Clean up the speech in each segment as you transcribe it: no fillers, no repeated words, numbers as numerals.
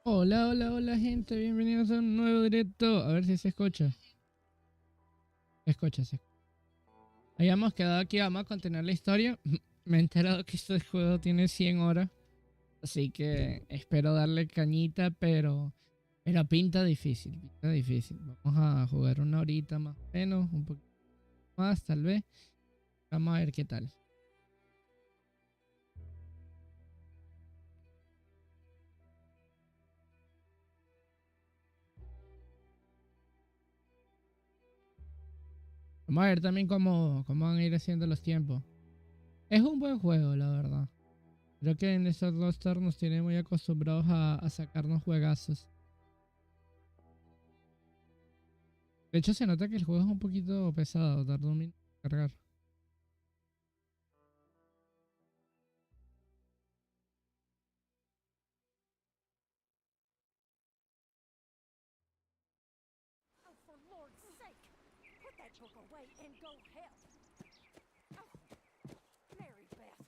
Hola, hola, hola gente, bienvenidos a un nuevo directo. A ver si se escucha. Se escucha, se escucha. Habíamos quedado aquí, vamos a continuar la historia. Me he enterado que este juego tiene 100 horas. Así que espero darle cañita, pero pinta difícil, pinta difícil. Vamos a jugar una horita más o menos, un poquito más tal vez. Vamos a ver qué tal. Vamos a ver también cómo van a ir haciendo los tiempos. Es un buen juego, la verdad. Creo que en estos dos turnos nos tiene muy acostumbrados a sacarnos juegazos. De hecho, se nota que el juego es un poquito pesado, tardó un minuto en cargar. Oh, for Lord's sake! Put that book away and go help! Oh, Mary Beth.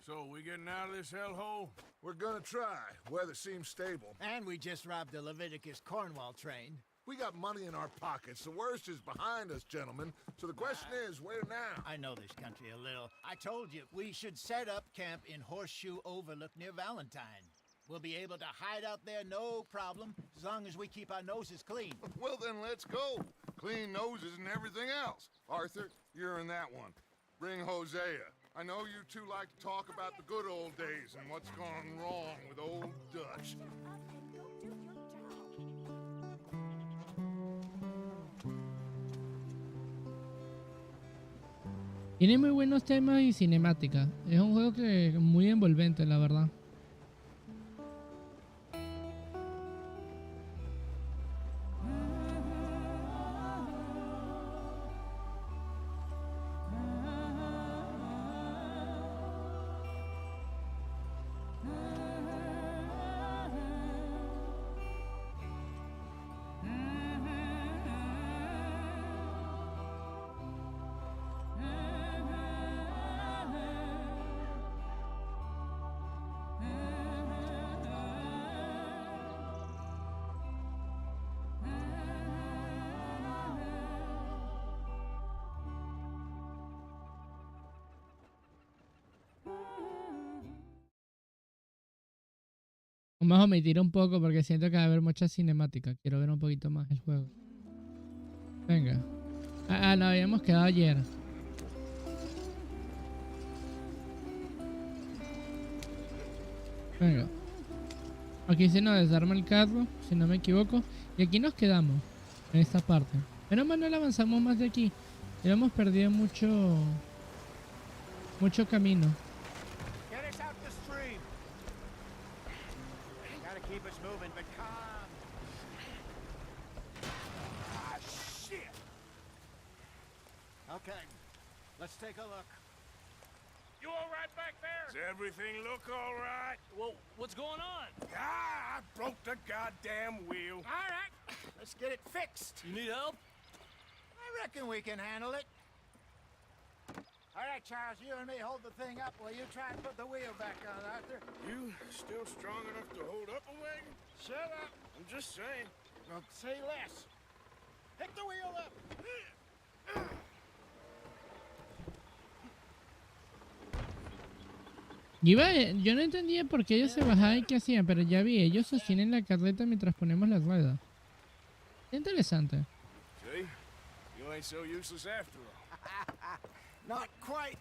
So, we getting out of this hellhole? We're gonna try. Weather seems stable. And we just robbed the Leviticus Cornwall train. We got money in our pockets. The worst is behind us, gentlemen. So the question is, where now? I know this country a little. I told you, we should set up camp in Horseshoe Overlook near Valentine. We'll be able to hide out there no problem, as long as we keep our noses clean. Well, then let's go. Clean noses and everything else. Arthur, you're in that one. Bring Hosea. I know you two like to talk about the good old days and what's gone wrong with old Dutch. Up and go do your job. Tiene muy buenos temas y cinemática. Es un juego que muy envolvente, la verdad. Vamos a omitir un poco porque siento que va a haber mucha cinemática. Quiero ver un poquito más el juego. Venga. No, habíamos quedado ayer. Venga. Aquí se nos desarma el carro, si no me equivoco. Y aquí nos quedamos, en esta parte. Menos mal no le avanzamos más de aquí. Ya hemos perdido mucho camino. Get us out the stream. Gotta keep us moving, but calm. Ah, shit! Okay, let's take a look. You all right back there? Does everything look all right? Well, what's going on? Ah, I broke the goddamn wheel. All right, let's get it fixed. You need help? I reckon we can handle it. All right, Charles, you and me hold the thing up while you try and put the wheel back on, Arthur. You still strong enough to hold up a wagon? Shut up. I'm just saying. Well, say less. Pick the wheel up. Yo no entendía por qué ellos se bajaban y qué hacían, pero ya vi, ellos sostienen la carreta mientras ponemos la rueda. Es interesante. See? You ain't so useless after all. Not quite.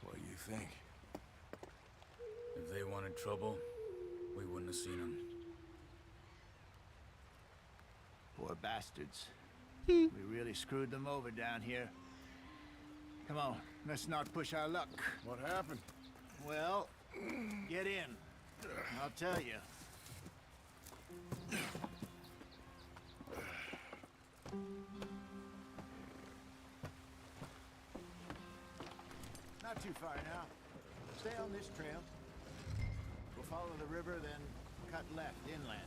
What do you think? If they wanted trouble, we wouldn't have seen them. Poor bastards. We really screwed them over down here. Come on, let's not push our luck. What happened? Well, get in. I'll tell you. Not too far now. Stay on this trail. We'll follow the river, then cut left inland.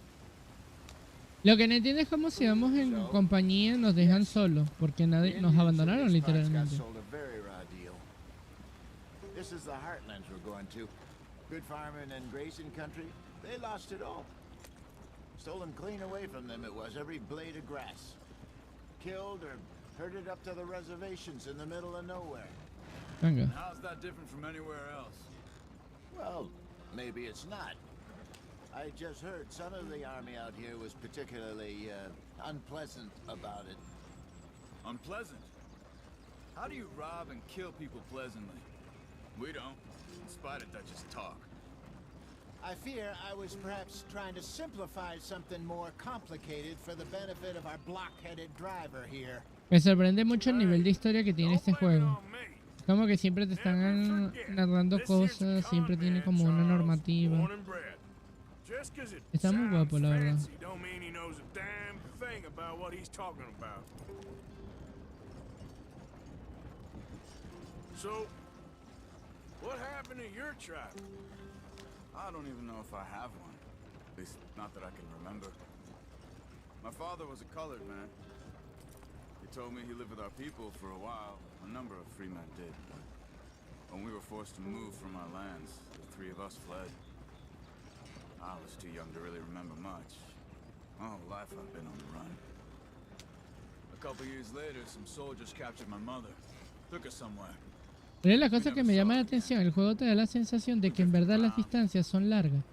Lo que no entiendo es cómo si vamos en compañía nos dejan solos, porque nadie nos abandonaron literalmente. This is the heartlands we're going to. Good farming and grazing country. They lost it all. Stolen clean away from them it was, every blade of grass. Killed or herded up to the reservations in the middle of nowhere. Venga. How's that different from anywhere else? Well, maybe it's not. I just heard some of the army out here was particularly unpleasant about it. Unpleasant? How do you rob and kill people pleasantly? We don't, in spite of Dutch's talk. I fear I was perhaps trying to simplify something more complicated for the benefit of our block-headed driver here. Me sorprende mucho el nivel de historia que tiene este juego. Como que siempre te están narrando cosas, siempre tiene como una normativa. Está muy guapo, la verdad. So, what happened to your tribe? I don't even know if I have one. At least, not that I can remember. My father was a colored man. He told me he lived with our people for a while. A number of free men did. But when we were forced to move from our lands, the three of us fled. I was too young to really remember much. My whole life I've been on the run. A couple years later, some soldiers captured my mother. Took her somewhere. Pero es la cosa que me llama la atención, el juego te da la sensación de que en verdad las distancias son largas.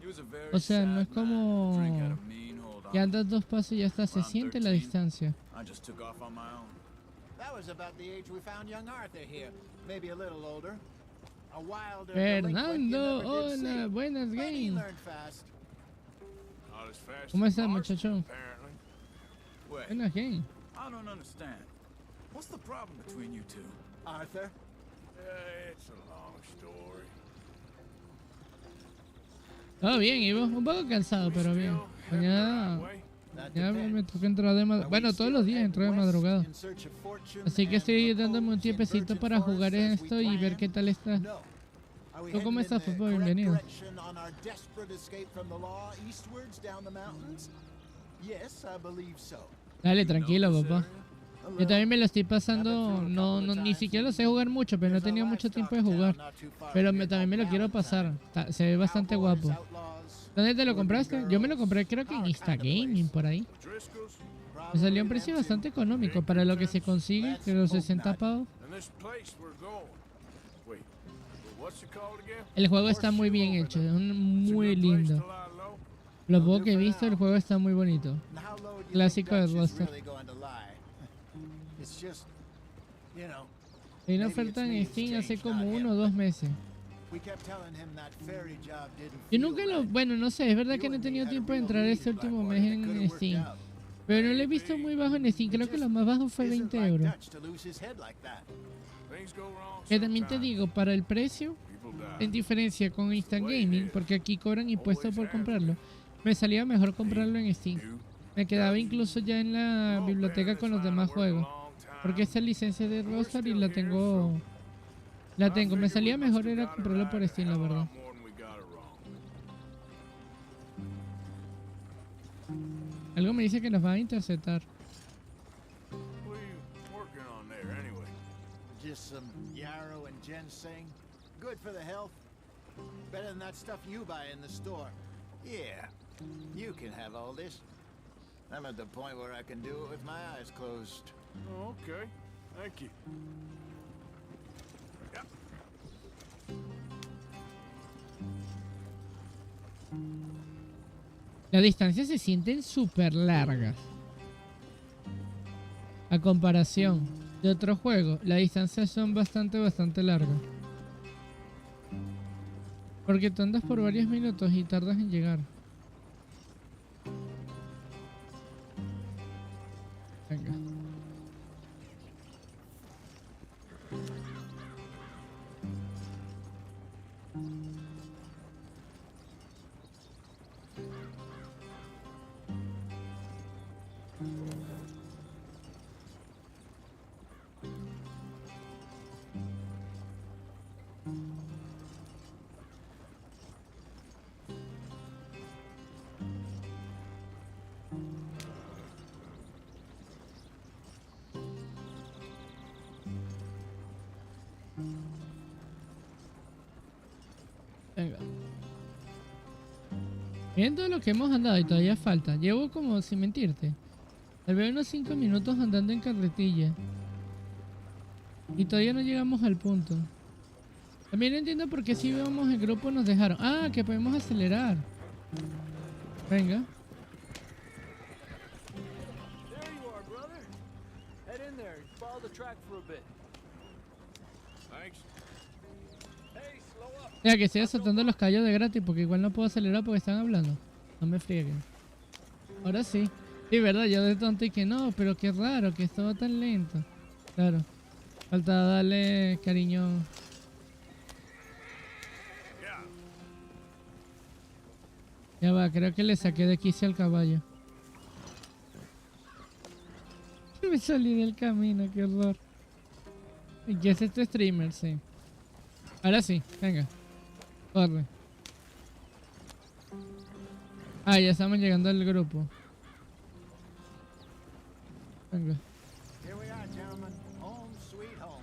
O sea, no es como que andas 2 pasos y ya está, se siente la distancia. Fernando, hola, buenas game. ¿Cómo estás, muchacho? Buenas game. I don't understand. What's the problem between you two? Arthur? It's a long story. Todo bien, Ivo. Un poco cansado, pero bien. Mañana ya me toca entrar de madrugada. Bueno, todos los días entro de madrugada. Así que estoy dándome un tiempecito para jugar esto y ver qué tal está. ¿Tú cómo estás, Popo? Bienvenido. Dale, tranquilo, papá. Yo también me lo estoy pasando, ni siquiera lo sé jugar mucho, pero no he tenido mucho tiempo de jugar. Pero también me lo quiero pasar, se ve bastante guapo. ¿Dónde te lo compraste? Yo me lo compré creo que en Instagaming, por ahí. Me salió a un precio bastante económico para lo que se consigue, que los 60 pavos. El juego está muy bien hecho, es muy lindo. Lo poco que he visto, el juego está muy bonito. Clásico de Rockstar. Hay una oferta en Steam hace como 1 o 2 meses. Yo nunca bueno, no sé, es verdad que no he tenido tiempo de entrar este último mes en Steam. Pero no lo he visto muy bajo en Steam, creo que lo más bajo fue 20 euros. Que también te digo, para el precio, en diferencia con Instant Gaming, porque aquí cobran impuestos por comprarlo, me salía mejor comprarlo en Steam. Me quedaba incluso ya en la biblioteca con los demás juegos. Porque esta licencia de Rockstar y la tengo. Me salía mejor era comprarlo por Steam, la verdad. Algo me dice que nos va a interceptar. Just some yarrow and ginseng. Good for the health. Better than that stuff you buy in the store. Yeah, you can have all this. I'm at the point where I can do it with my eyes closed. Oh, okay. Thank you. Yeah. Las distancias se sienten súper largas. A comparación de otros juegos, las distancias son bastante largas. Porque tú andas por varios minutos y tardas en llegar. Venga. Venga. Viendo lo que hemos andado y todavía falta. Llevo como, sin mentirte, tal vez unos 5 minutos andando en carretilla. Y todavía no llegamos al punto. También no entiendo por qué si íbamos en grupo nos dejaron. Ah, que podemos acelerar. Venga. There you are, brother. Head in there and follow the track for a bit. Thanks. Hey, slow up. Ya que estoy soltando los callos de gratis porque igual no puedo acelerar porque están hablando. No me frieguen. Ahora sí. Sí, verdad, yo de tonto y que no, pero qué raro que esto va tan lento. Claro. Falta darle cariño. Ya va, creo que le saqué de quicio al caballo. Me salí del camino, qué horror. ¿Y qué es este streamer? Sí. Ahora sí, venga. Corre. Ah, ya estamos llegando al grupo. Venga. Here we are, gentlemen. Home sweet home.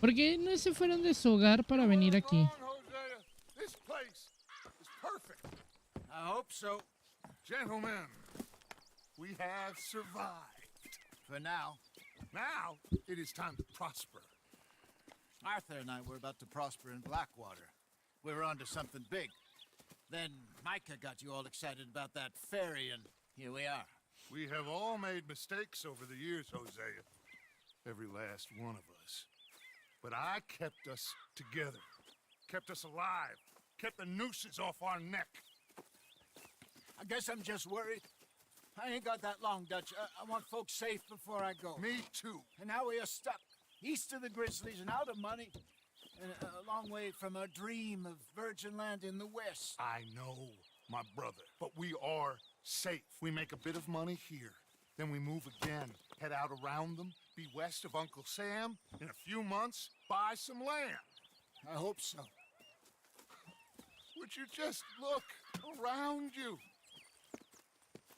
¿Por qué no se fueron de su hogar para venir aquí? Wrong, Hosea. This place is perfect. I hope so. Gentlemen, we have survived. For now. Now, it is time to prosper. Arthur and I were about to prosper in Blackwater. We were onto something big. Then Micah got you all excited about that ferry, and here we are. We have all made mistakes over the years, Hosea. Every last one of us. But I kept us together. Kept us alive. Kept the nooses off our neck. I guess I'm just worried. I ain't got that long, Dutch. I want folks safe before I go. Me too. And now we are stuck, east of the Grizzlies and out of money, and a long way from our dream of virgin land in the west. I know, my brother. But we are safe. We make a bit of money here. Then we move again. Head out around them. Be west of Uncle Sam. In a few months, buy some land. I hope so. Would you just look around you?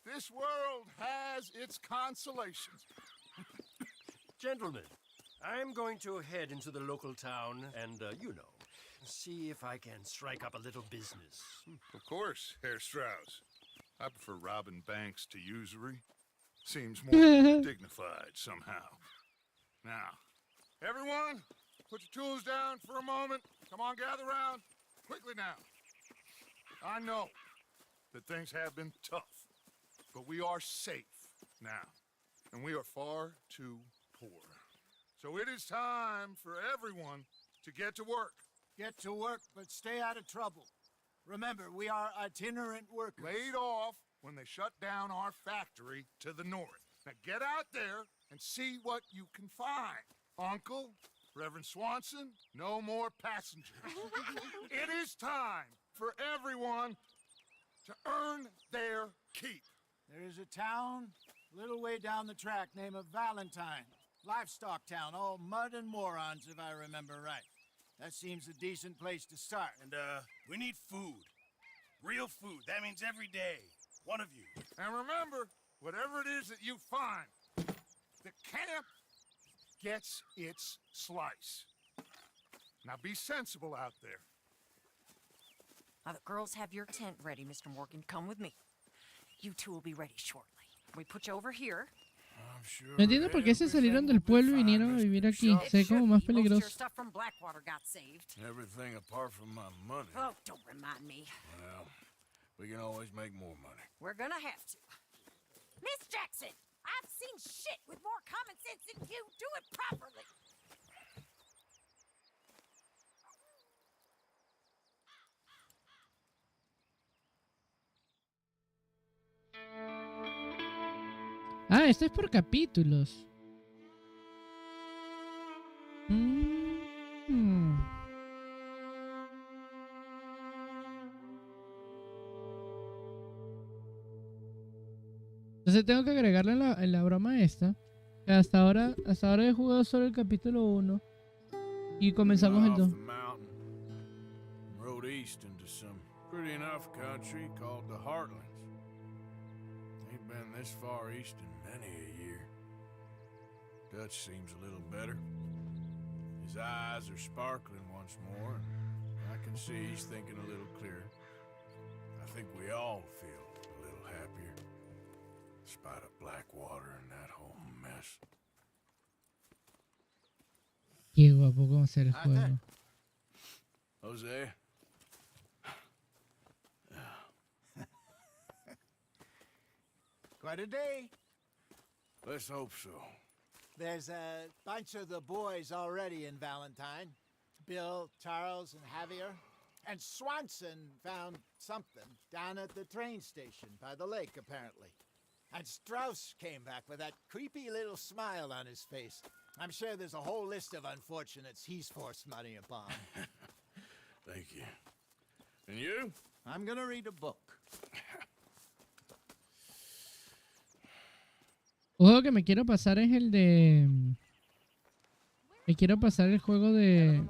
This world has its consolations. Gentlemen, I'm going to head into the local town and, see if I can strike up a little business. Of course, Herr Strauss. I prefer robbing banks to usury. Seems more dignified somehow. Now, everyone, put your tools down for a moment. Come on, gather round. Quickly now. I know that things have been tough, but we are safe now, and we are far too poor. So it is time for everyone to get to work. Get to work, but stay out of trouble. Remember, we are itinerant workers. Laid off when they shut down our factory to the north. Now get out there and see what you can find. Uncle, Reverend Swanson, no more passengers. It is time for everyone to earn their keep. There is a town a little way down the track named Valentine. Livestock town, all mud and morons, if I remember right. That seems a decent place to start. And, we need food. Real food. That means every day. One of you. And remember, whatever it is that you find, the camp gets its slice. Now be sensible out there. Now the girls have your tent ready, Mr. Morgan. Come with me. You two will be ready shortly. We put you over here. I'm sure No entiendo por qué se salieron del pueblo y vinieron a vivir aquí. Se ve como más Most of your peligroso. stuff from Blackwater got saved. Everything apart from my money. Oh, don't remind me. Well, we can always make more money. We're gonna have to. Miss Jackson, I've seen shit with more common sense than you. Do it properly. Ah, esto es por capítulos. Entonces tengo que agregarle en la broma esta. Que hasta ahora he jugado solo el capítulo 1. Y comenzamos el 2. Off the mountain, rode east into some pretty enough country called the Heartlands. Ain't been this far east in many a year. Dutch seems a little better. His eyes are sparkling once more, and I can see he's thinking a little clearer. I think we all feel a little happier, despite of Blackwater and that whole mess. Qué guapo cómo ser el juego. Jose? Quite a day. Let's hope so. There's a bunch of the boys already in Valentine. Bill, Charles, and Javier. And Swanson found something down at the train station by the lake, apparently. And Strauss came back with that creepy little smile on his face. I'm sure there's a whole list of unfortunates he's forced money upon. Thank you. And you? I'm gonna read a book. Un juego que me quiero pasar es el de... Me quiero pasar el juego de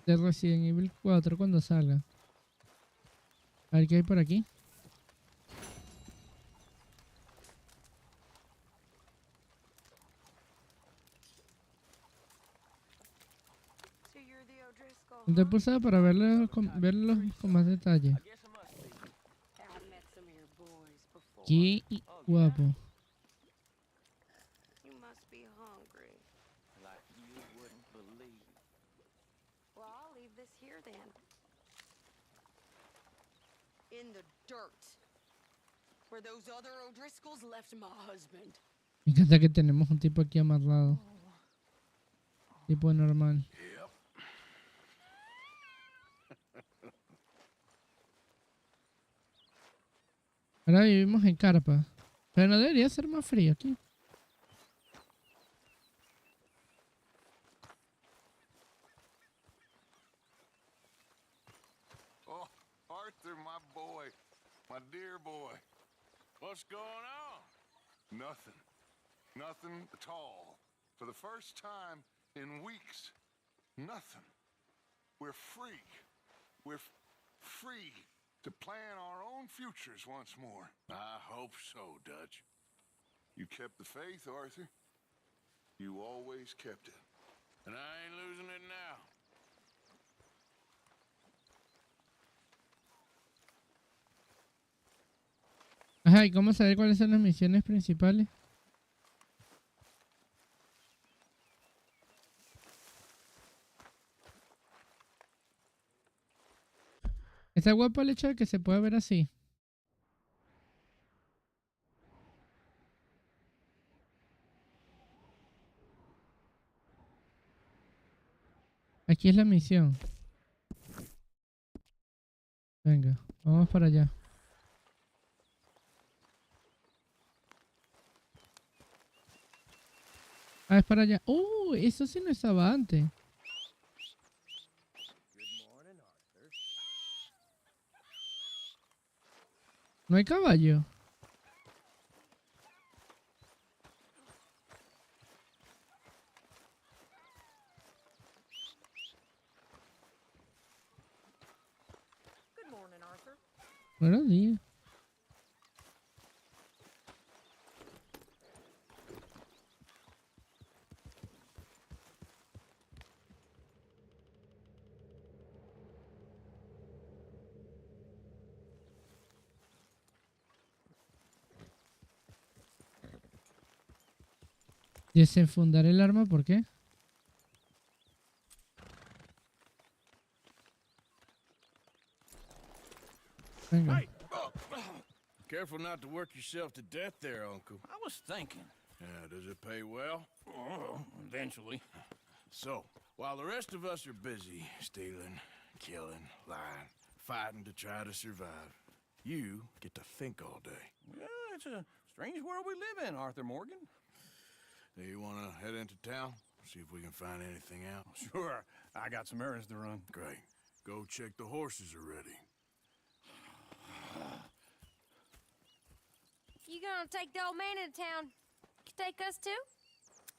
Resident Evil 4 cuando salga. A ver qué hay por aquí. Te puse para verlos con más detalle. Qué guapo. In the dirt, where those other O'Driscolls left my husband. Me encanta que tenemos un tipo aquí amarrado. Tipo normal. Ahora vivimos en carpa. Pero no debería ser más frío aquí. Oh, Arthur, my boy. My dear boy. What's going on? Nothing. Nothing at all. For the first time in weeks. Nothing. We're free. We're free to plan our own futures once more. I hope so, Dutch. You kept the faith, Arthur. You always kept it. And I ain't losing it now. Ajá, ¿y cómo saber cuáles son las misiones principales? Está guapo el hecho de que se pueda ver así. Aquí es la misión. Venga, vamos para allá. Ah, es para allá. Eso sí no estaba antes. No hay caballo. Good morning, Arthur. Buenos días. Desenfundar el arma, ¿por qué? Venga. Hey! Careful not to work yourself to death there, Uncle. I was thinking. Yeah, does it pay well? Oh, eventually. So, while the rest of us are busy stealing, killing, lying, fighting to try to survive, you get to think all day. Yeah, it's a strange world we live in, Arthur Morgan. Hey, you want to head into town? See if we can find anything out? Sure, I got some errands to run. Great. Go check the horses are ready. You gonna take the old man into town? Take us too?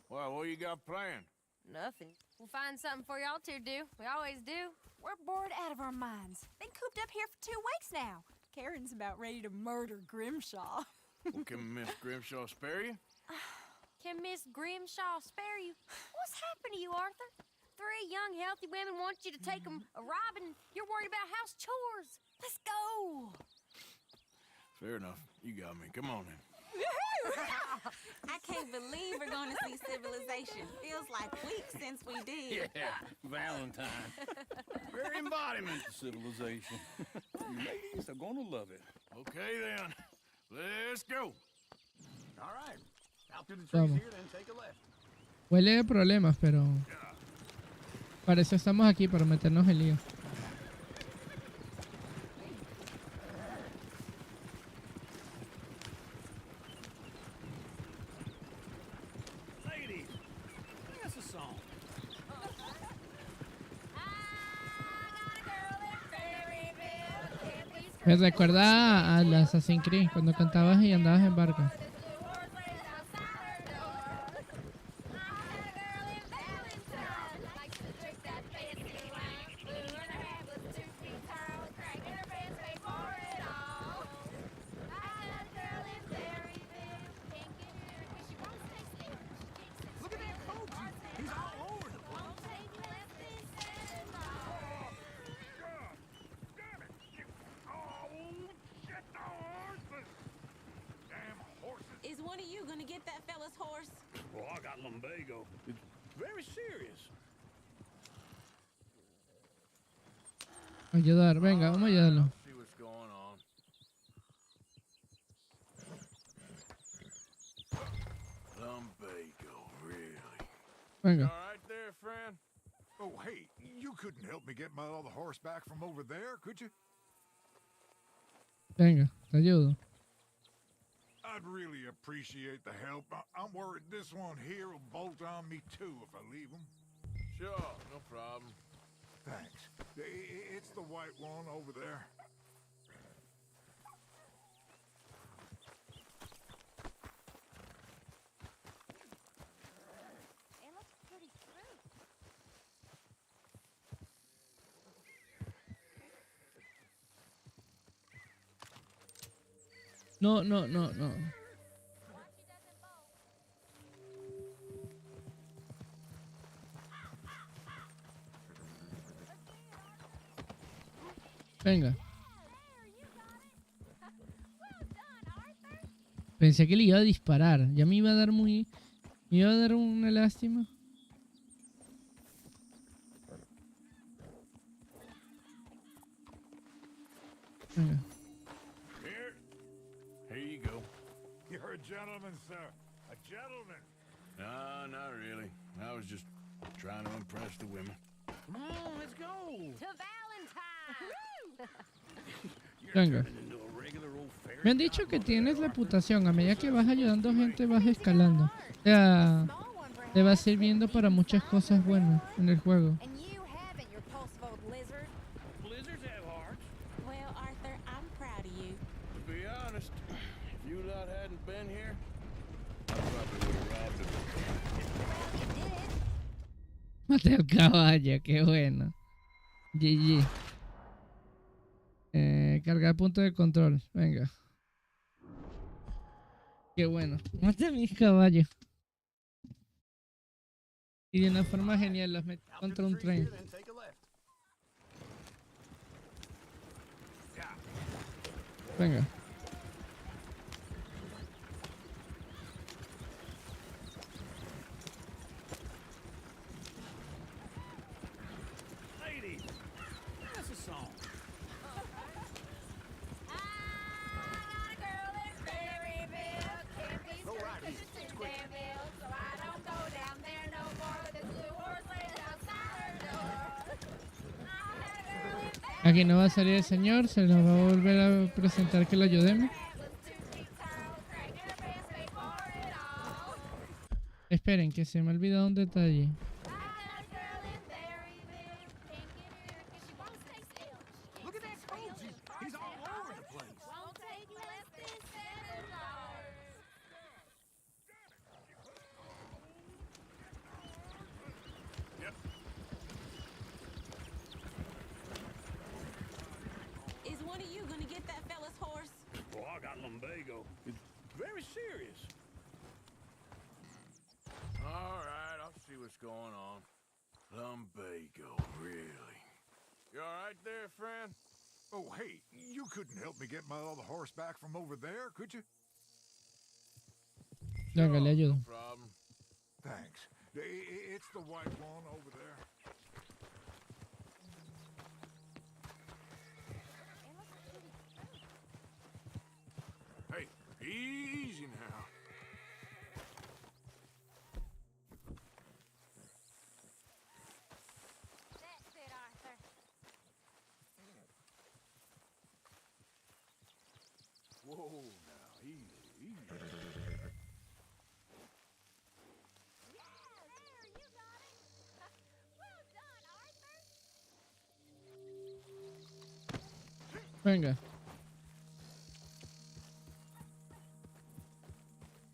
Well, what you got planned? Nothing. We'll find something for y'all to do. We always do. We're bored out of our minds. Been cooped up here for 2 weeks now. Karen's about ready to murder Grimshaw. Well, can Miss Grimshaw spare you? Can Miss Grimshaw spare you? What's happened to you, Arthur? three young, healthy women want you to take them a robbing. You're worried about house chores. Let's go. Fair enough. You got me. Come on in. I can't believe we're going to see civilization. Feels like weeks since we did. Yeah, Valentine. Very embodiment of civilization. Ladies are gonna love it. Okay, then. Let's go. All right. Out through the trees Vamos. here, then take a left. Huele de problemas, pero para eso estamos aquí, para meternos en lío. Ladies, that's a song. Me recuerda al Assassin's Creed, cuando cantabas y andabas en barco. Is one of you going to get that fella's horse? Well, I got lumbago. It's very serious. Ayudar, venga, vamos a ayudarlo. See what's going on. Lumbago, really? Venga. All right there, friend? Oh, hey, you couldn't help me get my other horse back from over there, could you? Venga, te ayudo. I'd really appreciate the help. I'm worried this one here will bolt on me too if I leave him. Sure, no problem. Thanks. It's the white one over there. It looks pretty smooth. No, no, no, no. Venga. Pensé que le iba a disparar. Ya me iba a dar muy... Me iba a dar una lástima. Venga. Here you go. You're a gentleman, sir. A gentleman. No, not really. I was just trying to impress the women. Come on, let's go. To Valentine. Venga. Me han dicho que tienes reputación. A medida que vas ayudando gente, vas escalando. O sea, te va sirviendo para muchas cosas buenas en el juego. And you haven't, your pulse-vote lizard. Blizzards have hearts. Well, Arthur, I'm proud of you. To be honest, if you lot hadn't been here, I probably would have robbed him. Maté al caballo, qué bueno. GG. Cargar punto de control. Venga. Qué bueno. Maté a mis caballos. Y de una forma genial los metí contra un tren. Venga. Ladies, that's a song. Aquí no va a salir el señor, se nos va a volver a presentar que lo ayudemos. Esperen, que se me ha olvidado un detalle. Is one of you going to get that fella's horse? Well, I got lumbago. It's very serious. All right, I'll see what's going on. Lumbago, really? You all right there, friend? Oh, hey, you couldn't help me get my other horse back from over there, could you? Venga, le ayudo. No problem. Thanks. It's the white one over there. Hey, easy now. That's it, Arthur. Whoa, now, easy, easy. Yeah, there, you got it. Well done, Arthur. Venga.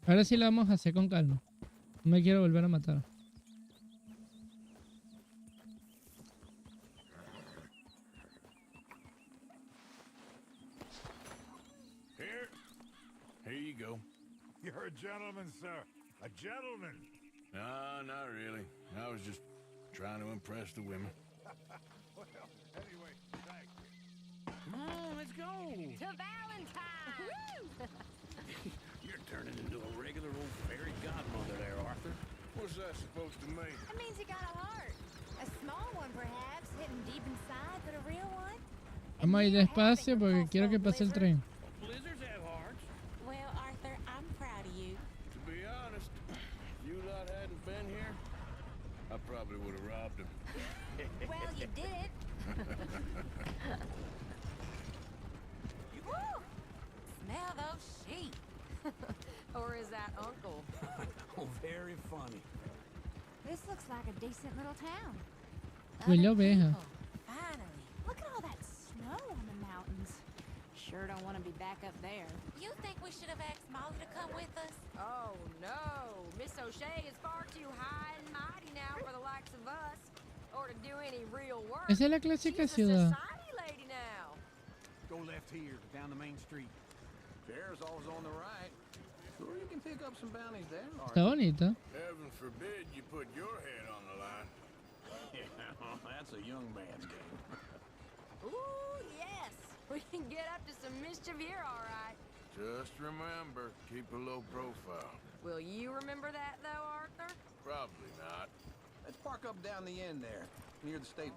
Ahora sí la vamos a hacer con calma. No me quiero volver a matar. Here you go. You're a gentleman, sir. A gentleman. No, not really. I was just trying to impress the women. Well, anyway, thanks. Come on, let's go. To Valentine. You're turning into a regular old fairy godmother there, Arthur. What's that supposed to mean? That means you got a heart. A small one, perhaps, hidden deep inside, but a real one. Vamos a ir despacio porque quiero que pase el tren. Blizzards have hearts. Well, Arthur, I'm proud of you. To be honest, if you lot hadn't been here, I probably would have robbed him. Well, you did. Woo! Smell those sheep. Or is that Uncle? Oh, very funny. This looks like a decent little town. Huele a Other oveja. people. Finally. Look at all that snow on the mountains. Sure don't want to be back up there. You think we should have asked Molly to come with us? Oh, no. Miss O'Shea is far too high and mighty now for the likes of us. Or to do any real work. Esa es la clásica She's a ciudad. society lady now. Go left here, down the main street. Fair's always on the right. Sure, you can pick up some bounties there, Está Arthur. bonita. Heaven forbid you put your head on the line. Yeah, that's a young man's game. Ooh, yes. We can get up to some mischief here, all right. Just remember, keep a low profile. Will you remember that, though, Arthur? Probably not. Let's park up down the end there, near the stables.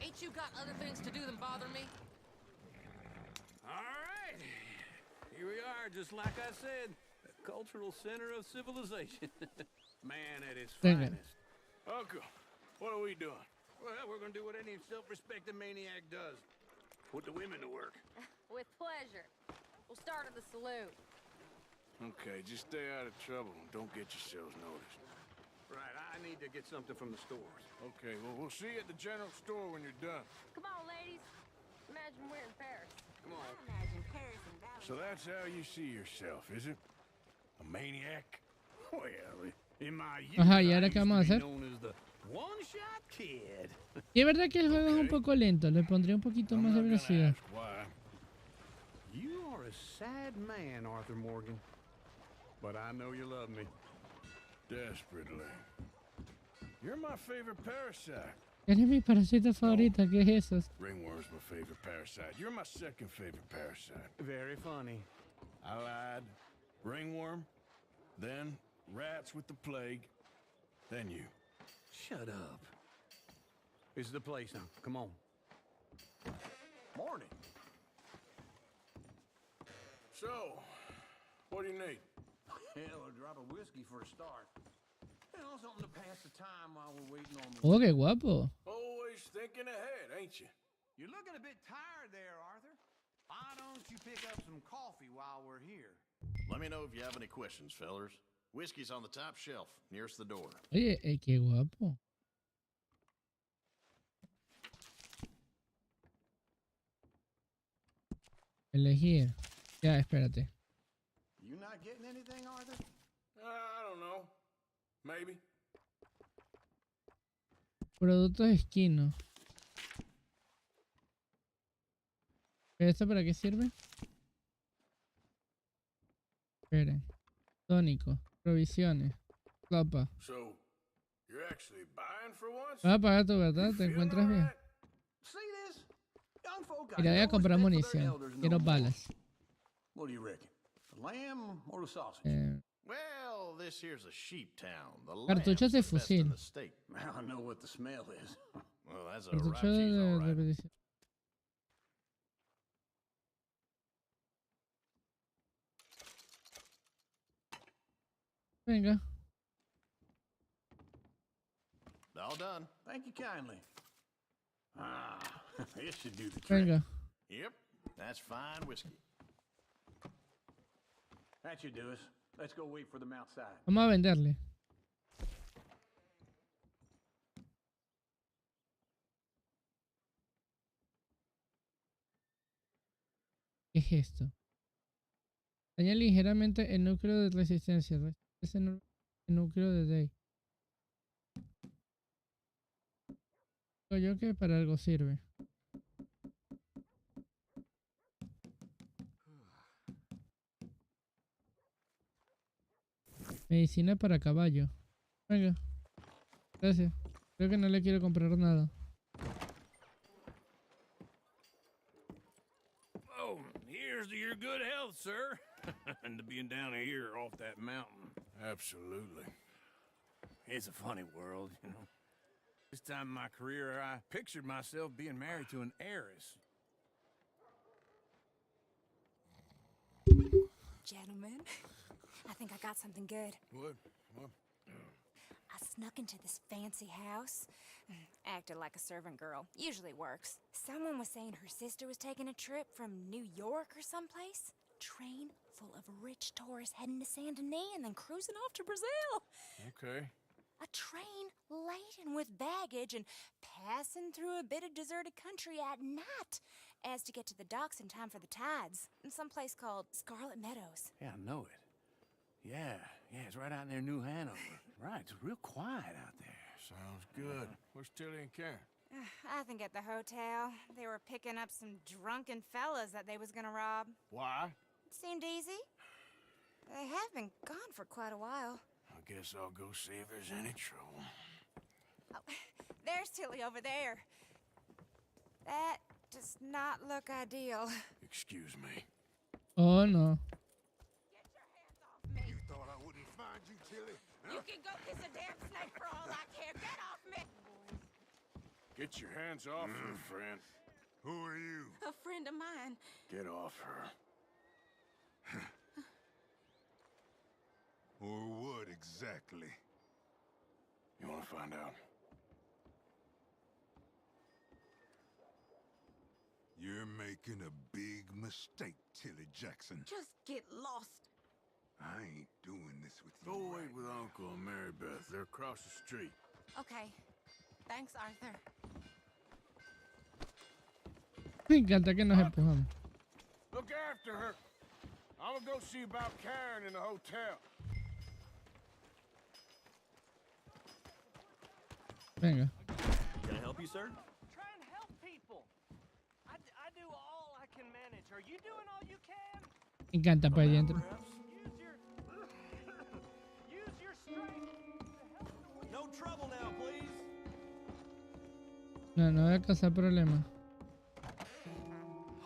Ain't you got other things to do than bother me? All right. Here we are, just like I said. The cultural center of civilization. Man at its Venga. finest. Uncle, what are we doing? Well, we're gonna do what any self-respecting maniac does. Put the women to work. With pleasure. We'll start at the saloon. Okay, just stay out of trouble and don't get yourselves noticed. Right, I need to get something from the stores. Okay, well, we'll see you at the general store when you're done. Come on, ladies. Imagine we're in Paris. Come on. Imagine Paris and Valentine. So that's how you see yourself, is it? A maniac? Well, in my youth, Ajá, ¿y I ahora used qué to vamos a be hacer? known as the one-shot kid. Y es verdad que el juego es un Ok. poco lento. Le pondría un poquito I'm más de not gonna velocidad. ask why. You are a sad man, Arthur Morgan. But I know you love me. Desperately. You're my favorite parasite. Eres mi parásita favorita. ¿Qué es eso? Ringworm's my favorite parasite. You're my second favorite parasite. Very funny. I lied. Ringworm, then rats with the plague, then you. Shut up. This is the place now. Come on. Morning. So, what do you need? Hell, a drop of whiskey for a start. You know, something to pass the time while we're waiting on the... Oh, qué guapo. Always thinking ahead, ain't you? You're looking a bit tired there, Arthur. Why don't you pick up some coffee while we're here? Let me know if you have any questions, fellers. Whiskey's on the top shelf, nearest the door. Oye, qué guapo. Elegir. Ya, espérate. You not getting anything, Arthur? I don't know. Maybe. Productos esquinos. ¿Esto para qué sirve? Esperen. Tónico. Provisiones. Copa. So, you're actually buying for once? Vas a pagar tu, ¿verdad? ¿Te encuentras bien? Mira, voy a comprar munición. Quiero balas. What do you reckon? The lamb or the sausage? Well, this here's a sheep town. The Cartuchos de lamb's the best in fusil. the state. Now I know what the smell is. Well, that's a Cartucho rap cheese, all de right. repetición. Venga. All done. Thank you kindly. Ah, this should do the trick. Venga. Yep, that's fine whiskey. That should do us. Let's go wait for them outside. Vamos a venderle. ¿Qué es esto? Daña ligeramente el núcleo de resistencia. Es el núcleo de Day. Creo yo que para algo sirve. Medicina para caballo. Venga. Gracias. Creo que no le quiero comprar nada. Oh, here's to your good health, sir. And to being down here off that mountain. Absolutely. It's a funny world, you know. This time in my career, I pictured myself being married to an heiress. Gentlemen, I think I got something good. What? I snuck into this fancy house. Acted like a servant girl. Usually works. Someone was saying her sister was taking a trip from New York or someplace. Train full of rich tourists heading to Saint Denis and then cruising off to Brazil. Okay. A train laden with baggage and passing through a bit of deserted country at night as to get to the docks in time for the tides in some place called Scarlet Meadows. Yeah, I know it. Yeah, it's right out near New Hanover. Right, it's real quiet out there. Sounds good. Where's Tilly and Karen? I think at the hotel. They were picking up some drunken fellas that they was gonna rob. Why? It seemed easy. They have been gone for quite a while. I guess I'll go see if there's any trouble. Oh, there's Tilly over there. That does not look ideal. Excuse me. Oh, no. You thought I wouldn't find you, Tilly? Huh? You can go kiss a damn snake for all I care. Get off me! Get your hands off her, friend. Who are you? A friend of mine. Get off her. Or what exactly? You want to find out? You're making a big mistake, Tilly Jackson. Just get lost. I ain't doing this with you. Go wait with Uncle and Mary Beth. They're across the street. Okay. Thanks, Arthur. Me encanta que nos empujamos. Look after her. I'm gonna go see about Karen in the hotel. Venga. Can I help you, sir? Try and help people. I do all I can manage. Are you doing all you can? Me encanta para ahí adentro. Use your strength to help the way. No trouble now, please. No voy a causar problemas.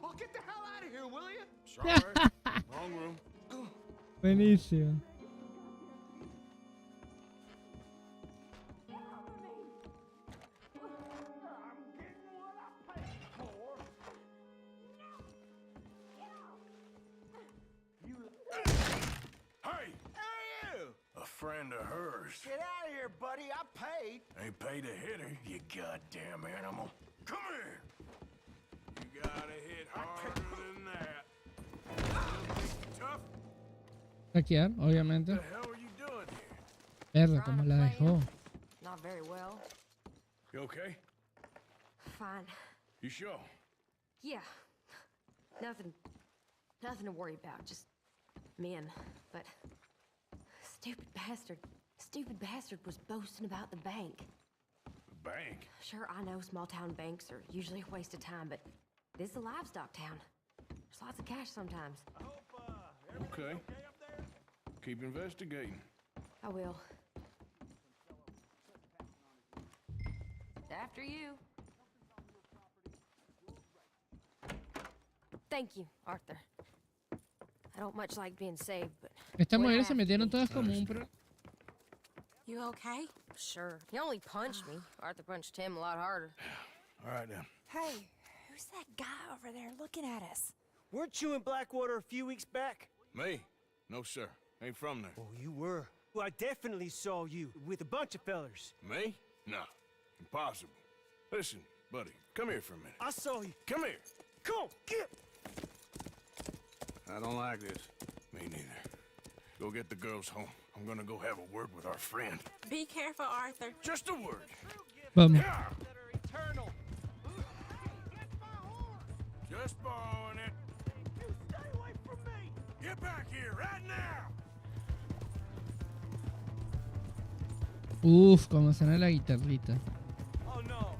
Oh, get the hell out of here, will you? Sorry. Wrong room. Buenísimo. Friend of hers. Get out of here, buddy. I paid. Ain't paid to hit her, you goddamn animal. Come here. You gotta hit harder than that. Tough. Saquear, obviamente. What the hell are you doing here? Perra, como la dejó. Not very well. You okay? Fine. You sure? Yeah. Nothing to worry about. Just men. But stupid bastard was boasting about the bank. The bank? Sure, I know small town banks are usually a waste of time, but this is a livestock town. There's lots of cash sometimes. Okay. Keep investigating. I will. After you. Thank you, Arthur. I don't much like being saved, but... Estas mujeres se metieron todas como un pro... You okay? Sure. He only punched me. Arthur punched him a lot harder. All right, then. Hey, who's that guy over there looking at us? Weren't you in Blackwater a few weeks back? Me? No, sir. Ain't from there. Oh, you were. Well, I definitely saw you with a bunch of fellers. Me? No. Impossible. Listen, buddy, come here for a minute. I saw you. Come here. Come on, get! I don't like this. Me neither. Go get the girls home. I'm gonna go have a word with our friend. Be careful, Arthur. Just a word. Vamos. Just borrowing it. You stay away from me! Get back here right now! Uf, como suena la guitarrita. Oh no.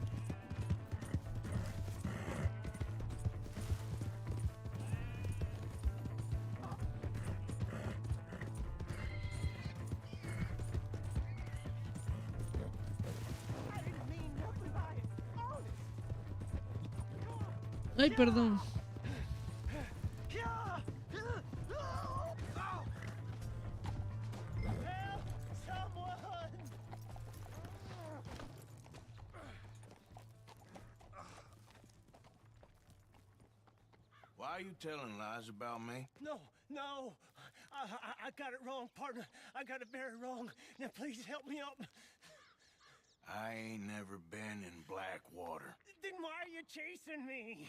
Ay, perdón. Why are you telling lies about me? No. I got it wrong, partner. I got it very wrong. Now please help me up. I ain't never been in Blackwater. Then why are you chasing me?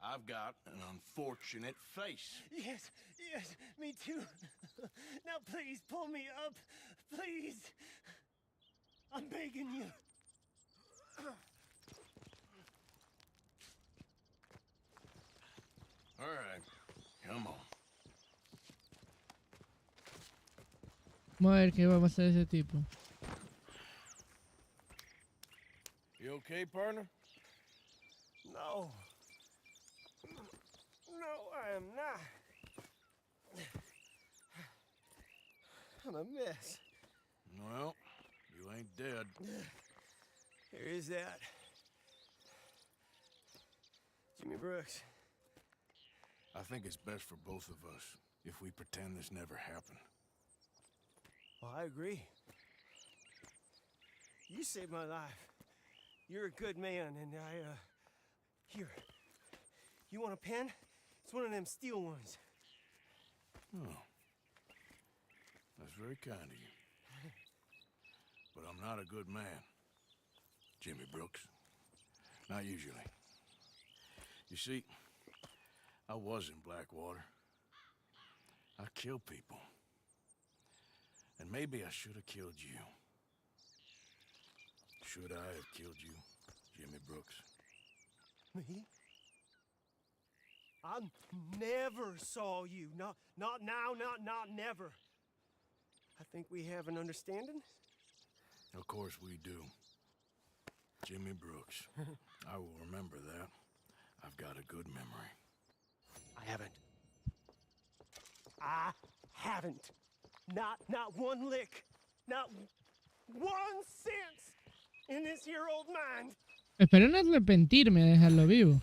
I've got an unfortunate face. Yes, me too. Now please pull me up. Please. I'm begging you. All right, come on. Vamos a ver qué va a pasar ese tipo. You okay, partner? No. No, I am not. I'm a mess. Well, you ain't dead. There is that. Jimmy Brooks. I think it's best for both of us if we pretend this never happened. Well, I agree. You saved my life. You're a good man, and here. You want a pen? It's one of them steel ones. Oh. That's very kind of you. But I'm not a good man, Jimmy Brooks. Not usually. You see, I was in Blackwater. I killed people. And maybe I should have killed you. Should I have killed you, Jimmy Brooks? Me? I never saw you. Not now, not never. I think we have an understanding? Of course we do. Jimmy Brooks. I will remember that. I've got a good memory. I haven't. Not one lick. Not 1 cent in this here old mind. Espero no arrepentirme de dejarlo vivo.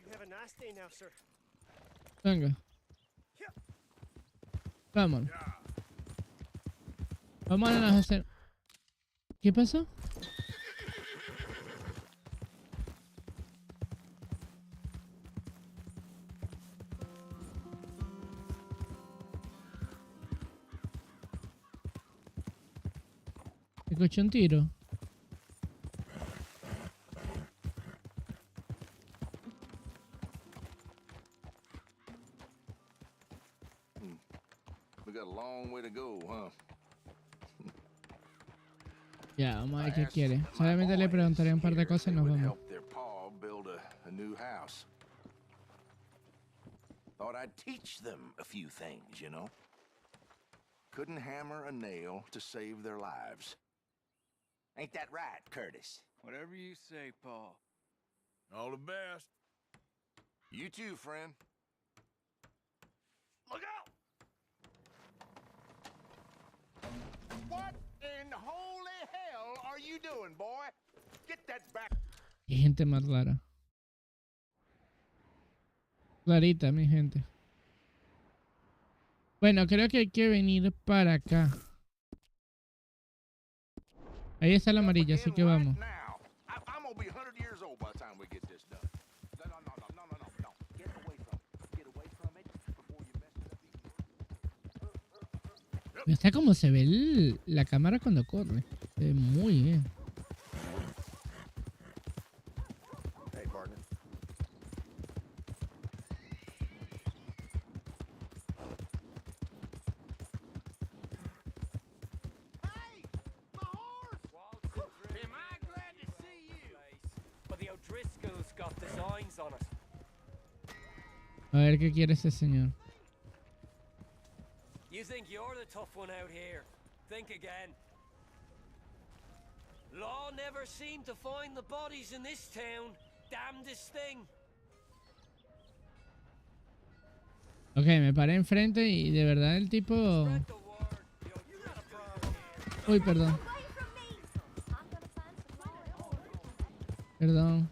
You have a nice day now, sir. Venga. Vámonos. Vámonos a hacer... ¿Qué pasó? Escuché un tiro. We got a long way to go, huh? Ya, vamos a ver qué quiere. Solamente le preguntaré un par de cosas y nos vamos. Help their pa build a new house. Thought I'd teach them a few things, you know. Couldn't hammer a nail to save their lives. Ain't that right, Curtis? Whatever you say, Paul. All the best. You too, friend. Look out! What in in holy hell are you doing, boy? Get that back. Qué gente más rara. Clarita, mi gente. Bueno, creo que hay que venir para acá. Ahí está la amarilla, así que vamos. I'm gonna be 100 years old by the time we get this done. No. Get away from it. Get away from it before you mess it up. Está como se ve la cámara cuando corre. Se ve muy bien. Hey, partner. Hey! My horse! Am I glad to see you? But the O'Driscolls got designs on it. A ver qué quiere ese señor. You think you're the tough one out here? Think again. Law never seemed to find the bodies in this town. Damnedest thing. Ok, me paré enfrente y de verdad el tipo... Uy, perdón. Perdón.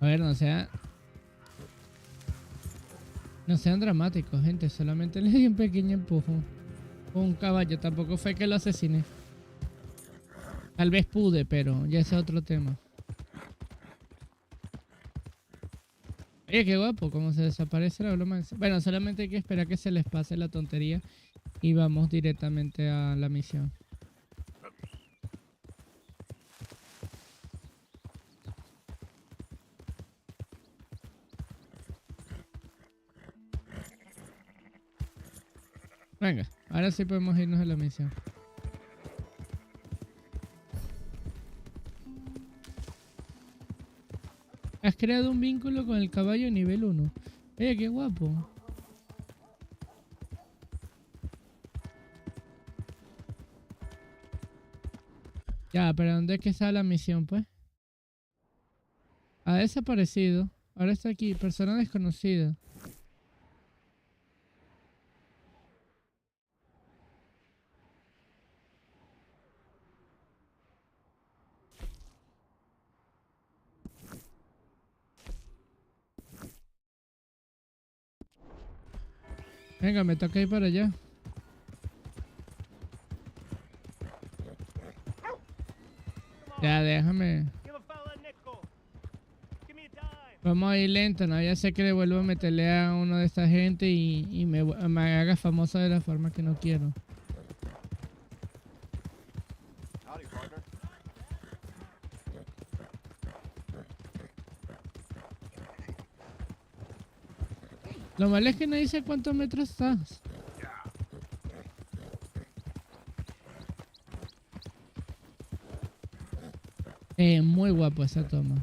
A ver, no sean dramáticos, gente. Solamente le di un pequeño empujón. Un caballo, tampoco fue que lo asesiné. Tal vez pude, pero ya ese es otro tema. Oye, qué guapo, cómo se desaparece la broma. Bueno, solamente hay que esperar que se les pase la tontería y vamos directamente a la misión. Venga, ahora sí podemos irnos a la misión. Has creado un vínculo con el caballo nivel 1. Oye, qué guapo. Ya, pero ¿dónde es que está la misión, pues? Ha desaparecido. Ahora está aquí, persona desconocida. Venga, me toca ir para allá. Ya, déjame. Vamos a ir lento, ¿no? Ya sé que le vuelvo a meterle a uno de esta gente y me haga famoso de la forma que no quiero. Lo malo es que no dice cuántos metros estás. Muy guapo esa toma.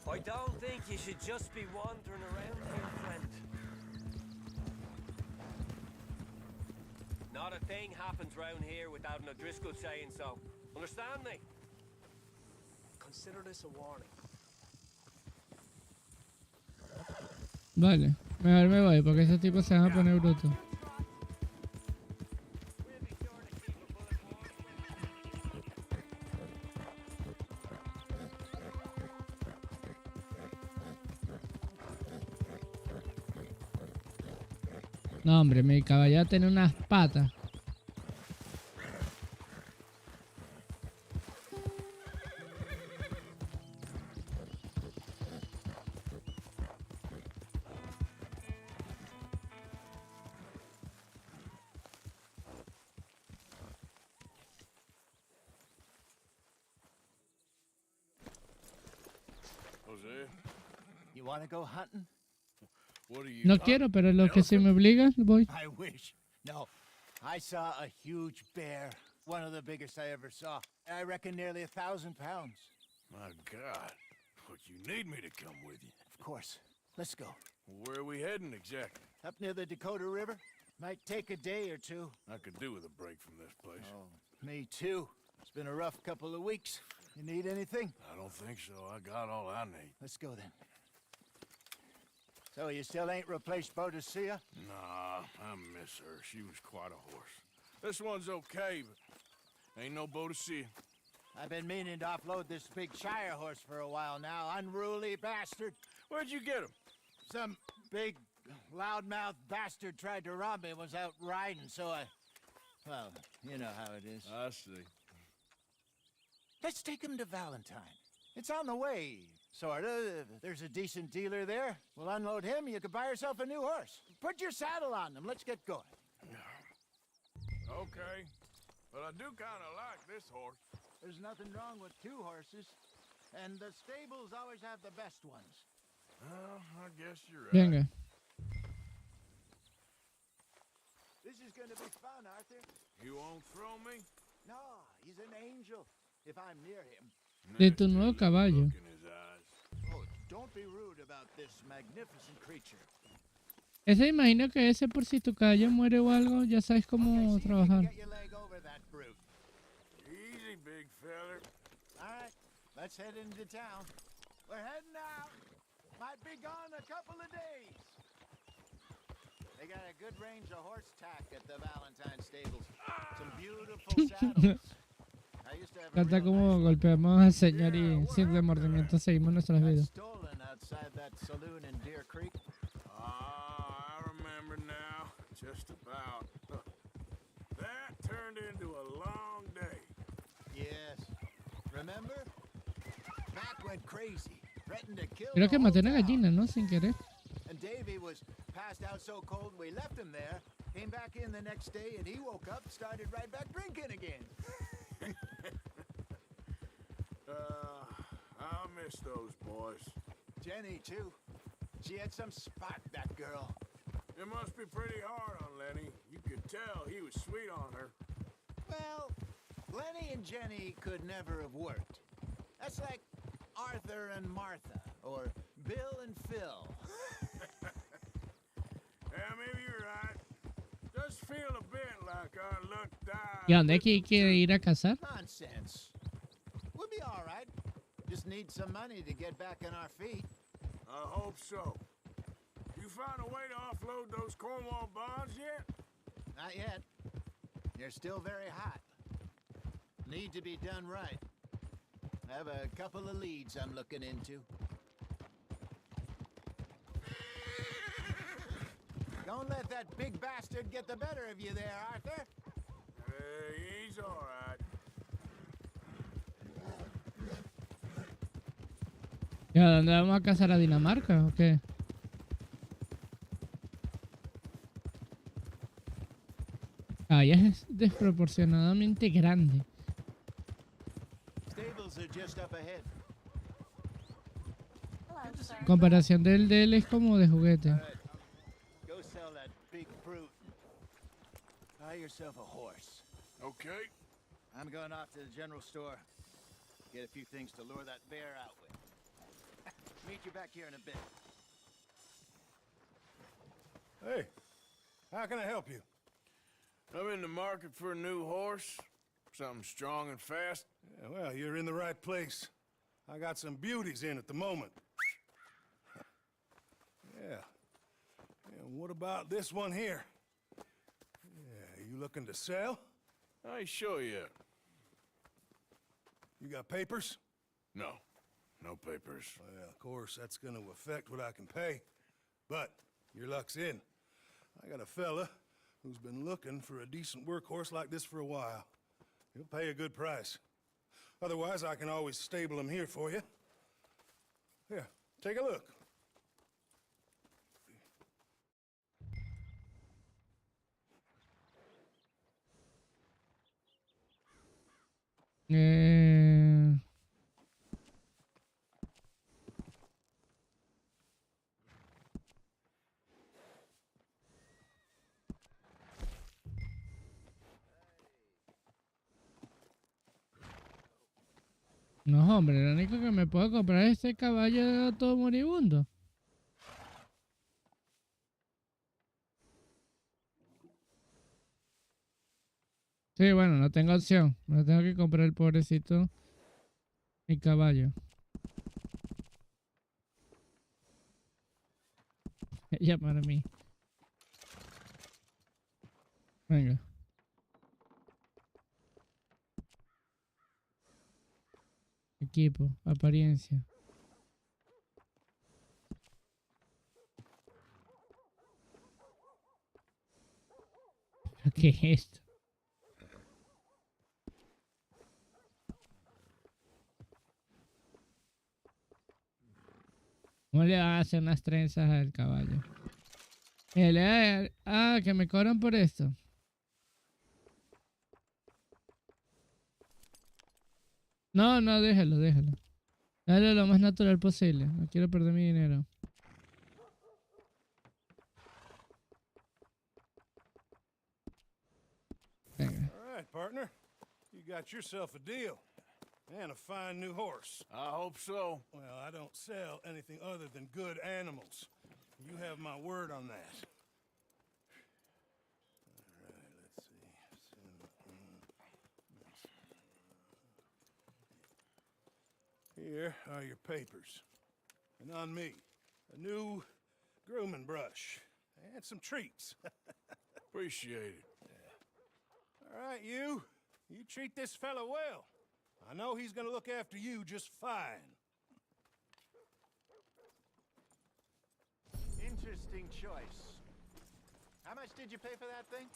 I don't think you should just be wandering around here, friend. Not a thing happens round here without an O'Driscoll saying so. Understand me? Consider this a warning. Vale, mejor me voy porque esos tipos se van a poner brutos. No, hombre, mi caballo tiene unas patas. Jose, You want to go hunting? what are you? No quiero, pero lo que si me obliga, voy. I wish. No, I saw a huge bear One of the biggest I ever saw. I reckon nearly 1,000 pounds. My God. Look, you need me to come with you. Of course. Let's go. Where are we heading exactly? Up near the Dakota River. Might take a day or two. I could do with a break from this place. Oh, me too. It's been a rough couple of weeks. You need anything? I don't think so. I got all I need. Let's go then. So you still ain't replaced Boadicea? Nah, I miss her. She was quite a horse. This one's okay, but ain't no Boadicea. I've been meaning to offload this big Shire horse for a while now. Unruly bastard. Where'd you get him? Some big, loudmouth bastard tried to rob me and was out riding, so I... Well, you know how it is. I see. Let's take him to Valentine. It's on the way, sorta. If there's a decent dealer there, we'll unload him, you could buy yourself a new horse. Put your saddle on him, let's get going. Okay, but I do kind of like this horse. There's nothing wrong with two horses, and the stables always have the best ones. Well, I guess you're right. Venga. This is gonna be fun, Arthur. You won't throw me? No, he's an angel, if I'm near him. De tu nuevo caballo. Oh, don't be rude about this magnificent creature. Ese imagino que ese por si tu caballo muere o algo, ya sabes cómo trabajar. Get your leg over that brute. Easy, big feller. All right, let's head into town. We're heading out. Might be gone a couple of days. They got a good range of horse tack at the Valentine stables. Some beautiful saddles. I used to have Trata como golpeamos al señor y sin remordimiento seguimos nuestras vidas. stolen outside that saloon in Deer Creek. Ah, I remember now. Just about. That turned into a long day. Yes. Remember? Mac went crazy. Threatened to kill Creo the que whole maté una town. gallina, ¿no? Sin querer. And Davy was passed out so cold we left him there. Came back in the next day and he woke up, started right back drinking again. I miss those boys. Jenny, too. She had some spot, that girl. It must be pretty hard on Lenny. You could tell he was sweet on her. Well, Lenny and Jenny could never have worked. That's like Arthur and Martha, or Bill and Phil. Yeah, maybe you're right. Just feel a bit like our luck died. ¿Y a dónde hay que ir a cazar? Nonsense. We'll be all right. Just need some money to get back on our feet. I hope so. You find a way to offload those Cornwall bonds yet? Not yet. They're still very hot. Need to be done right. I have a couple of leads I'm looking into. Don't let that big bastard get the better of you there, Arthur. He's all right. ¿Y a dónde vamos a cazar a Dinamarca o qué? Ah, ya es desproporcionadamente grande. Stables are just up ahead. En comparación del de él es como de juguete. All right. Go sell that big brute. Buy yourself a horse. Okay. I'm going off to the general store. Get a few things to lure that bear out with. Meet you back here in a bit. Hey, how can I help you? I'm in the market for a new horse. Something strong and fast. Yeah, well, you're in the right place. I got some beauties in at the moment. Yeah. And what about this one here? Yeah, you looking to sell? I ain't sure yet. You got papers? No. No papers. Well, of course, that's gonna affect what I can pay. But your luck's in. I got a fella who's been looking for a decent workhorse like this for a while. He'll pay a good price. Otherwise, I can always stable him here for you. Here, take a look. No, hombre, lo único que me puedo comprar es ese caballo todo moribundo. Sí, bueno, no tengo opción. Me tengo que comprar el pobrecito mi caballo. Llamar a mí. Venga. Equipo, apariencia. ¿Qué es esto? ¿Cómo le van a hacer unas trenzas al caballo? Que me cobran por esto. No, no, déjalo. Dale lo más natural posible. No quiero perder mi dinero. Venga. All right, partner. You got yourself a deal. And a fine new horse. I hope so. Well, I don't sell anything other than good animals. You have my word on that. All right, let's see. Here are your papers. And on me, a new grooming brush. And some treats. Appreciate it. All right, you treat this fella well. I know he's gonna look after you just fine. Interesting choice. How much did you pay for that thing?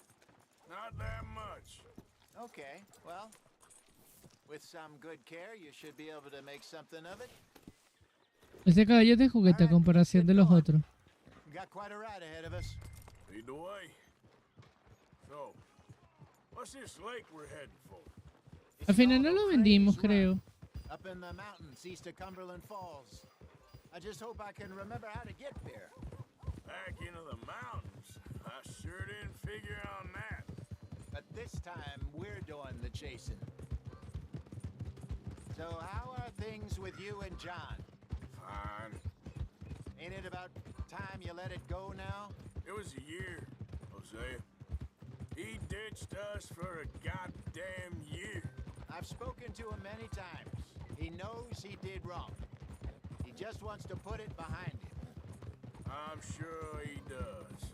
Not that much. Okay, well, with some good care, you should be able to make something of it. Este caballo es de juguete a comparación de los otros. Got quite a ride ahead of us. Lead the way. So, what's this lake we're heading for? Al final no lo vendimos, creo. Up in the mountains east of Cumberland Falls. I just hope I can remember how to get there. Back into the mountains? I sure didn't figure on that. But this time, we're doing the chasing. So how are things with you and John? Fine. Ain't it about time you let it go now? It was a year, Hosea. He ditched us for a goddamn year. I've spoken to him many times. He knows he did wrong. He just wants to put it behind him. I'm sure he does.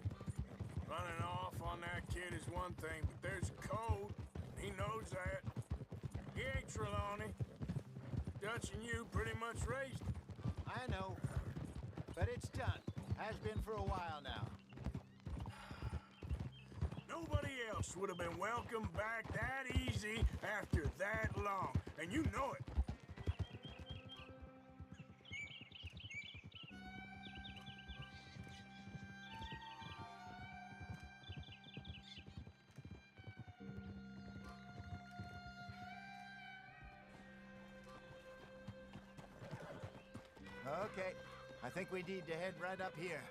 Running off on that kid is one thing, but there's a code. He knows that. He ain't Trelawney. Dutch and you pretty much raised him. I know. But it's done. Has been for a while now. Nobody else would have been welcomed back that easy after that long. And you know it. Okay. I think we need to head right up here.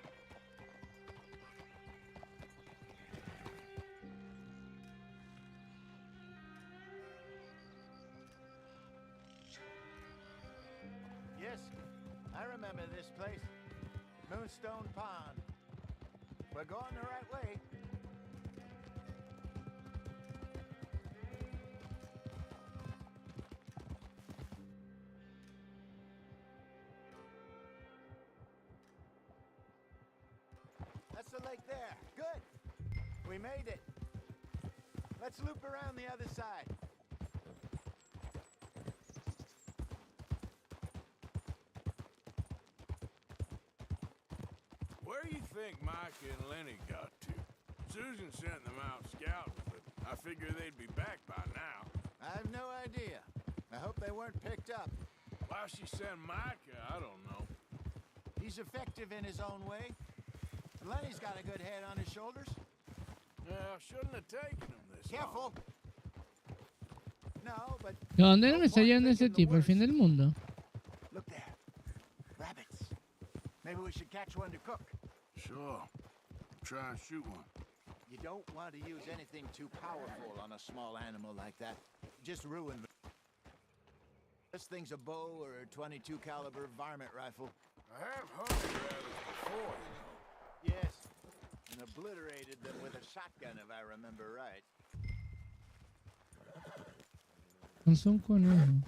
Yes, I remember this place. Moonstone Pond. We're going the right way. That's the lake there. Good. We made it. Let's loop around the other side. Where do you think Micah and Lenny got to? Susan sent them out scouting, but I figure they'd be back by now. I have no idea. I hope they weren't picked up. Why she sent Micah, I don't know. He's effective in his own way. Lenny's got a good head on his shoulders. Yeah, shouldn't have taken him this Careful. No, but ¿Dónde no me está llevando ese tipo? ¿El fin del mundo? look there. Rabbits. Maybe we should catch one to cook. Sure. Try and shoot one. You don't want to use anything too powerful on a small animal like that. Just ruin the... This thing's a bow or a 22 caliber varmint rifle. I have hunted rabbits before, you know. Yes, and obliterated them with a shotgun, if I remember right. No son conejos.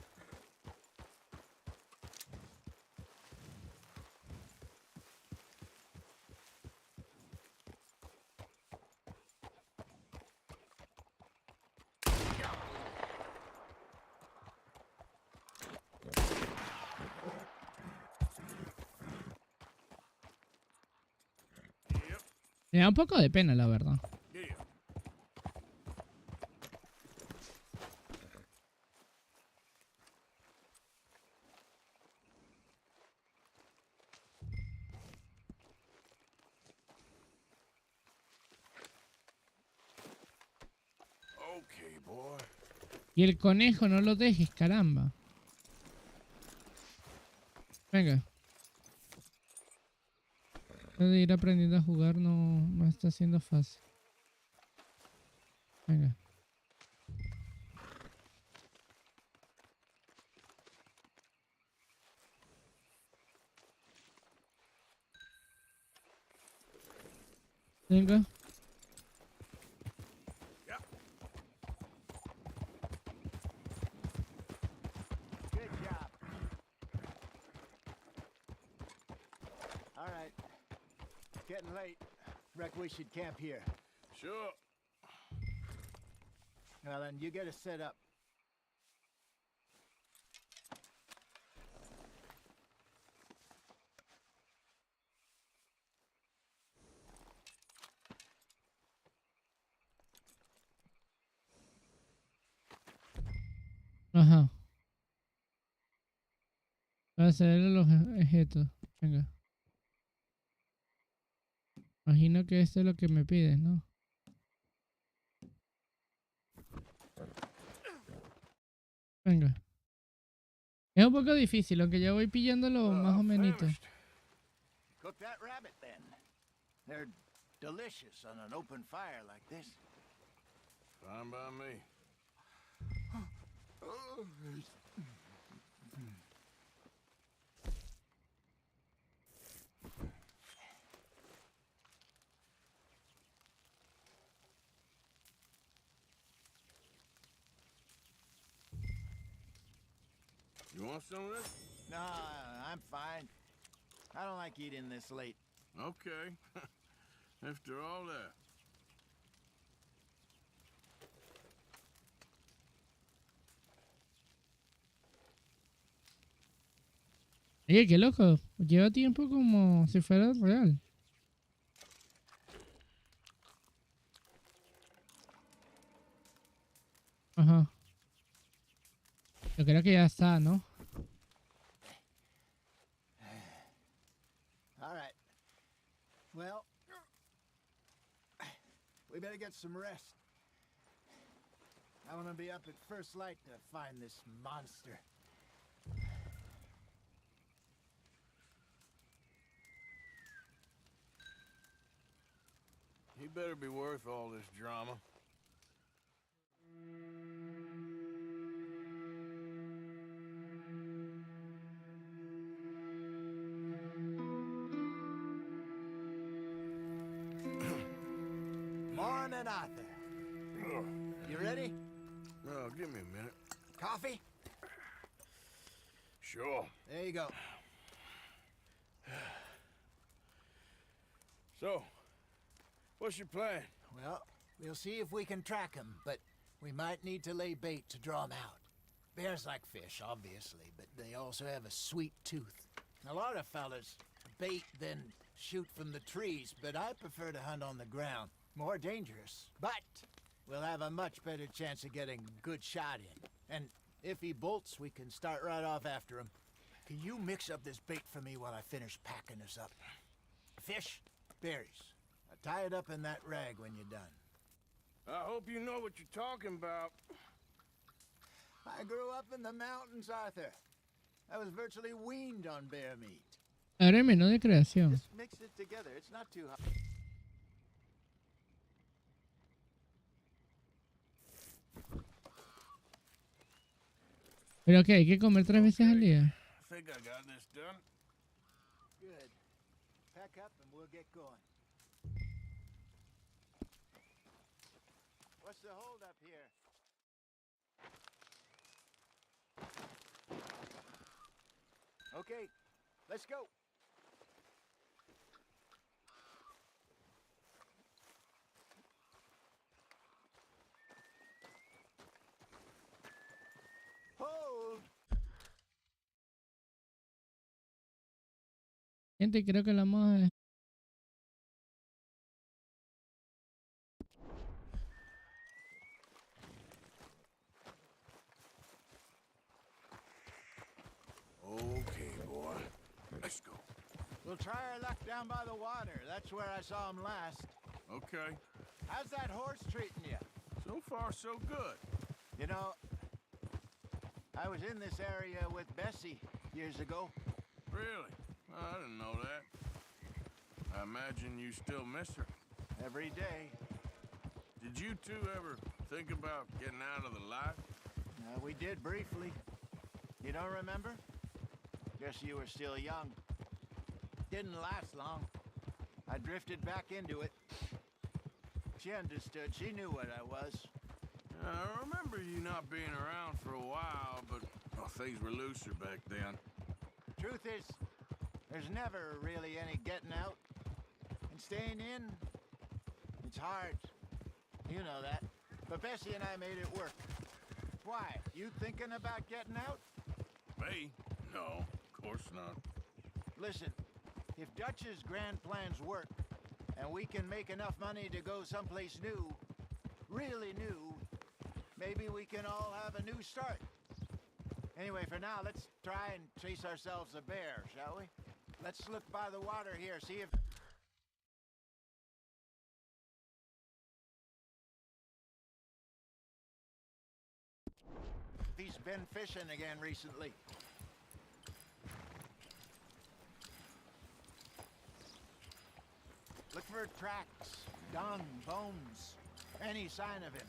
Me da un poco de pena, la verdad. Okay, boy. Y el conejo no lo dejes, caramba. Venga. Esto de ir aprendiendo a jugar no está siendo fácil. Venga. Venga. Good job. All right. Getting late. Reckon we should camp here. Sure. Well, then you get us set up. Ajá. Para hacer los objetos. Venga. Imagino que esto es lo que me pides, ¿no? Venga. Es un poco difícil, aunque ya voy pillándolo más o menos. Cook that rabbit then. They're delicious on an open fire like this. Fine by me. You want some of this? No, I'm fine. I don't like eating this late. Okay. After all that. Oye, qué loco. Lleva tiempo como si fuera real. Ajá. Yo creo que ya está, ¿no? All right. Well, we better get some rest. I want to be up at first light to find this monster. He better be worth all this drama. Morning, Arthur. You ready? Oh, give me a minute. Coffee? Sure. There you go. So, what's your plan? Well, we'll see if we can track him, but we might need to lay bait to draw him out. Bears like fish, obviously, but they also have a sweet tooth. A lot of fellas bait, then shoot from the trees, but I prefer to hunt on the ground. More dangerous, but we'll have a much better chance of getting a good shot in. And if he bolts, we can start right off after him. Can you mix up this bait for me while I finish packing this up? Fish, berries. Tie it up in that rag when you're done. I hope you know what you're talking about. I grew up in the mountains, Arthur. I was virtually weaned on bear meat. Ahora el menú de creación. Just mix it together. It's not too hot. Pero que hay que comer 3 veces al día. I think I got this done. Good. Pack up and we'll get going. What's the hold up here? Okay, let's go. Hold. Gente, creo que la vamos a... Okay, boy. Let's go. We'll try our luck down by the water. That's where I saw him last. Okay. How's that horse treating you? So far, so good. You know, I was in this area with Bessie years ago. Really? I didn't know that. I imagine you still miss her. Every day. Did you two ever think about getting out of the life? We did briefly. You don't remember? Guess you were still young. Didn't last long. I drifted back into it. She understood. She knew what I was. I remember you not being around for a while, but things were looser back then. Truth is, there's never really any getting out. And staying in, it's hard. You know that. But Bessie and I made it work. Why? You thinking about getting out? Me? No, of course not. Listen, if Dutch's grand plans work, and we can make enough money to go someplace new, really new, maybe we can all have a new start. Anyway, for now, let's try and chase ourselves a bear, shall we? Let's look by the water here, see if... he's been fishing again recently. Look for tracks, dung, bones, any sign of him.